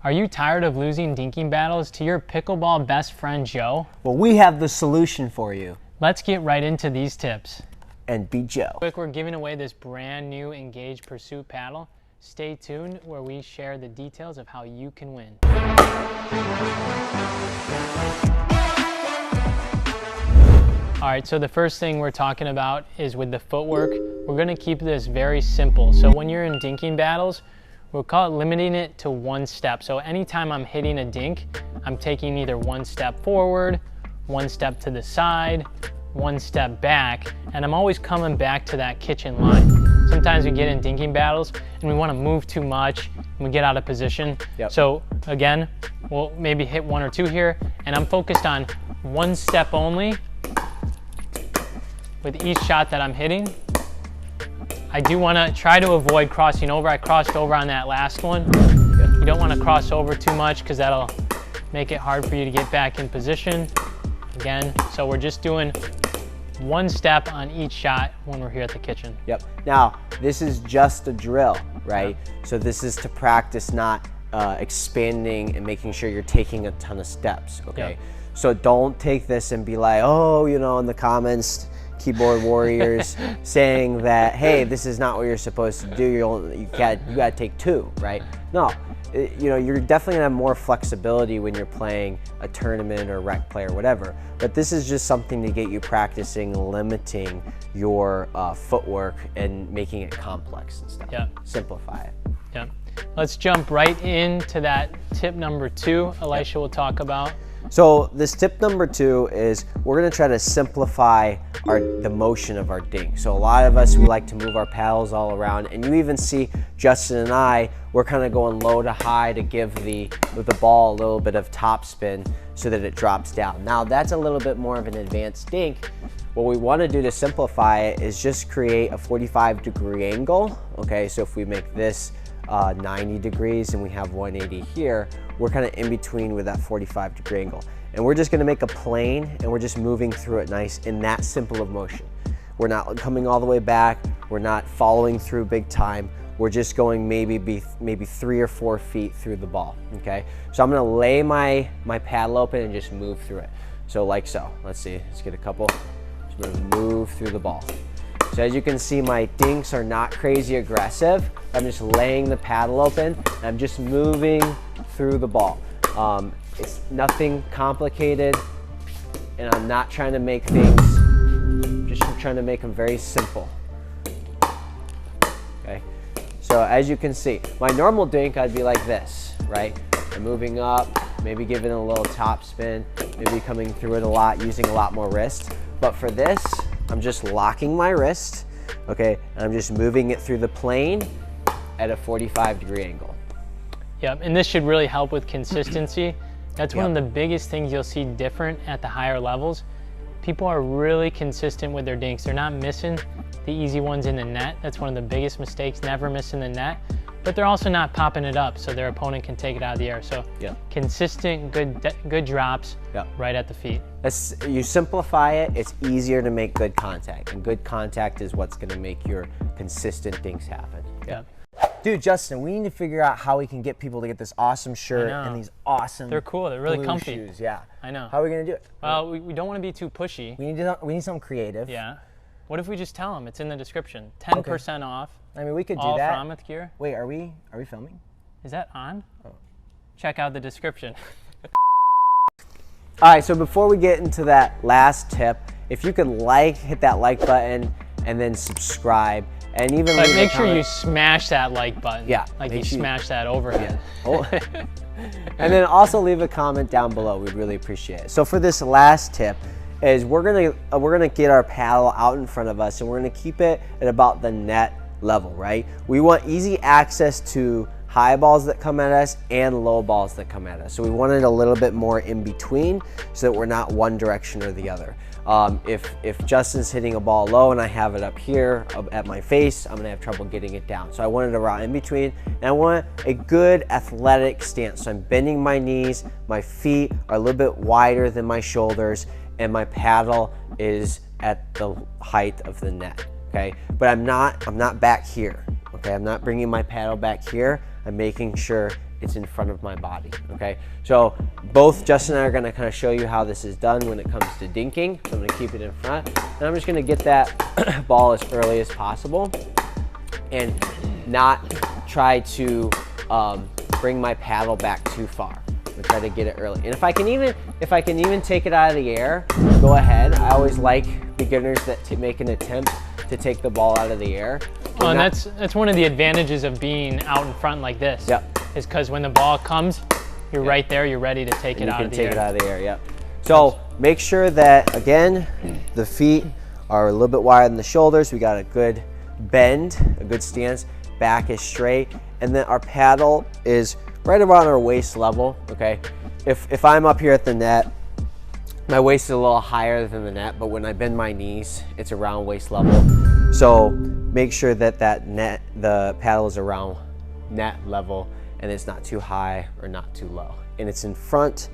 Are you tired of losing dinking battles to your pickleball best friend Joe? Well, we have the solution for you. Let's get right into these tips. And be Joe. Quick, we're giving away this brand new Engage Pursuit paddle. Stay tuned where we share the details of how you can win. All right, so the first thing we're talking about is with the footwork. We're gonna keep this very simple. So when you're in dinking battles, we'll call it limiting it to one step. So anytime I'm hitting a dink, I'm taking either one step forward, one step to the side, one step back, and I'm always coming back to that kitchen line. Sometimes we get in dinking battles and we wanna move too much and we get out of position. Yep. So again, we'll maybe hit one or two here, and I'm focused on one step only with each shot that I'm hitting. I do wanna try to avoid crossing over. I crossed over on that last one. Yep. You don't wanna cross over too much because that'll make it hard for you to get back in position. Again, so we're just doing one step on each shot when we're here at the kitchen. Yep. Now, this is just a drill, right? So this is to practice not expanding and making sure you're taking a ton of steps, okay? Yep. So don't take this and be like, oh, you know, in the comments, keyboard warriors saying that, hey, this is not what you're supposed to do. You gotta take two, right? No, you know, you're definitely gonna have more flexibility when you're playing a tournament or rec play or whatever. But this is just something to get you practicing limiting your footwork and making it complex and stuff. Yeah. Simplify it. Yeah. Let's jump right into that tip number 2. Elisha will talk about. So this tip number 2 is we're gonna try to simplify the motion of our dink. So a lot of us, we like to move our paddles all around, and you even see Justin and I, we're kind of going low to high to give the ball a little bit of top spin so that it drops down. Now that's a little bit more of an advanced dink. What we want to do to simplify it is just create a 45-degree angle. Okay, so if we make this 90 degrees and we have 180 here, we're kind of in between with that 45-degree angle. And we're just gonna make a plane and we're just moving through it nice in that simple of motion. We're not coming all the way back. We're not following through big time. We're just going maybe 3 or 4 feet through the ball, okay? So I'm gonna lay my paddle open and just move through it. So like so, let's see, let's get a couple. Just gonna move through the ball. So as you can see, my dinks are not crazy aggressive. I'm just laying the paddle open and I'm just moving through the ball. It's nothing complicated, and I'm not trying to make things, just trying to make them very simple. Okay, so as you can see, my normal dink, I'd be like this, right? I'm moving up, maybe giving a little top spin, maybe coming through it a lot, using a lot more wrist. But for this, I'm just locking my wrist, okay? And I'm just moving it through the plane at a 45-degree angle. Yep, and this should really help with consistency. That's one of the biggest things you'll see different at the higher levels. People are really consistent with their dinks. They're not missing the easy ones in the net. That's one of the biggest mistakes, never missing the net. But they're also not popping it up so their opponent can take it out of the air. So consistent, good drops right at the feet. You simplify it, it's easier to make good contact. And good contact is what's gonna make your consistent dinks happen. Yeah. Dude, Justin, we need to figure out how we can get people to get this awesome shirt and these awesome They're cool, they're really blue comfy. shoes. Yeah. I know. How are we gonna do it? Well, we don't want to be too pushy. We need something creative. Yeah. What if we just tell them? It's in the description. 10% off. I mean, we could do all that. All Frometh gear. Wait, are we filming? Is that on? Oh. Check out the description. All right, so before we get into that last tip, if you could hit that like button and then subscribe. And even make sure you smash that like button. Yeah. Like you smash that overhead. Yeah. Oh. And then also leave a comment down below. We'd really appreciate it. So for this last tip is we're gonna get our paddle out in front of us and we're gonna keep it at about the net level, right? We want easy access to high balls that come at us and low balls that come at us. So we want it a little bit more in between so that we're not one direction or the other. If Justin's hitting a ball low and I have it up here at my face, I'm gonna have trouble getting it down. So I want it around in between, and I want a good athletic stance. So I'm bending my knees, my feet are a little bit wider than my shoulders, and my paddle is at the height of the net, okay? But I'm not back here, okay? I'm not bringing my paddle back here. I'm making sure it's in front of my body, okay? So both Justin and I are gonna kind of show you how this is done when it comes to dinking. So I'm gonna keep it in front, and I'm just gonna get that ball as early as possible and not try to bring my paddle back too far. I'm try to get it early. And if I can even take it out of the air, go ahead. I always like beginners that make an attempt to take the ball out of the air. Well, and that's one of the advantages of being out in front like this. Yep. Is because when the ball comes, you're right there, you're ready to take it out of the air. You can take it out of the air, yep. So make sure that, again, the feet are a little bit wider than the shoulders. We got a good bend, a good stance, back is straight, and then our paddle is right around our waist level, okay? If I'm up here at the net, my waist is a little higher than the net, but when I bend my knees, it's around waist level. So make sure that the paddle is around net level and it's not too high or not too low. And it's in front,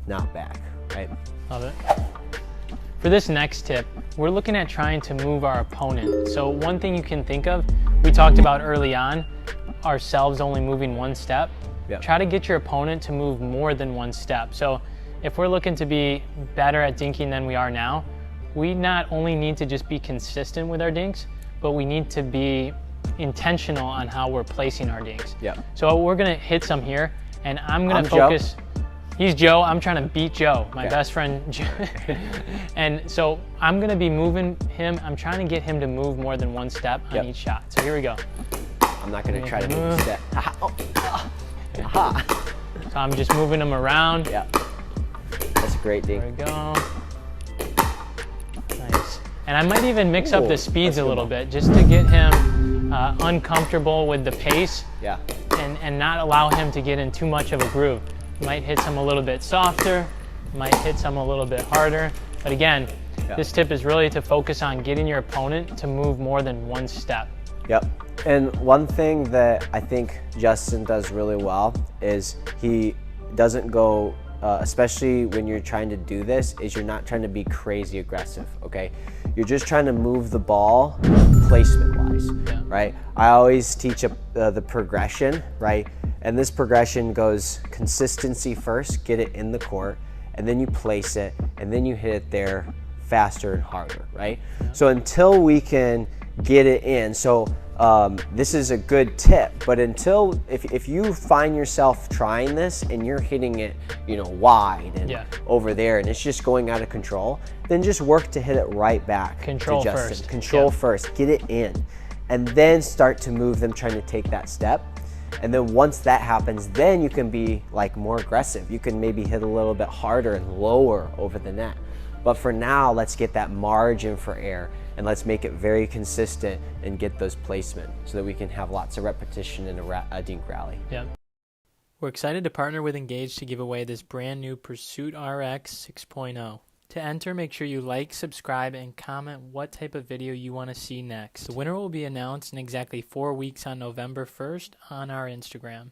not back, right? Love it. For this next tip, we're looking at trying to move our opponent. So one thing you can think of, we talked about early on, ourselves only moving one step. Yep. Try to get your opponent to move more than one step. So if we're looking to be better at dinking than we are now, we not only need to just be consistent with our dinks, but we need to be intentional on how we're placing our dinks. Yep. So we're gonna hit some here, and I'm gonna Joe. focus. He's Joe, I'm trying to beat Joe, my best friend Joe. And so I'm gonna be moving him, I'm trying to get him to move more than one step on each shot. So here we go. I'm not gonna try to move a step. Aha. So I'm just moving him around. Yeah. That's a great dink. There we go. Nice. And I might even mix up the speeds a little bit just to get him uncomfortable with the pace. Yeah. And not allow him to get in too much of a groove. Might hit some a little bit softer, might hit some a little bit harder. But again, this tip is really to focus on getting your opponent to move more than one step. Yep. And one thing that I think Justin does really well is he doesn't go, especially when you're trying to do this, is you're not trying to be crazy aggressive, okay? You're just trying to move the ball placement-wise, right? I always teach the progression, right? And this progression goes consistency first, get it in the court, and then you place it, and then you hit it there faster and harder, right? So until we can get it in, so this is a good tip, but until, if you find yourself trying this and you're hitting it, you know, wide and over there and it's just going out of control, then just work to hit it right back. Control to Justin. first. Control first, get it in, and then start to move them trying to take that step. And then once that happens, then you can be like more aggressive. You can maybe hit a little bit harder and lower over the net. But for now, let's get that margin for error and let's make it very consistent and get those placement so that we can have lots of repetition in a dink rally. Yep. We're excited to partner with Engage to give away this brand new Pursuit RX 6.0. To enter, make sure you like, subscribe, and comment what type of video you want to see next. The winner will be announced in exactly 4 weeks on November 1st on our Instagram.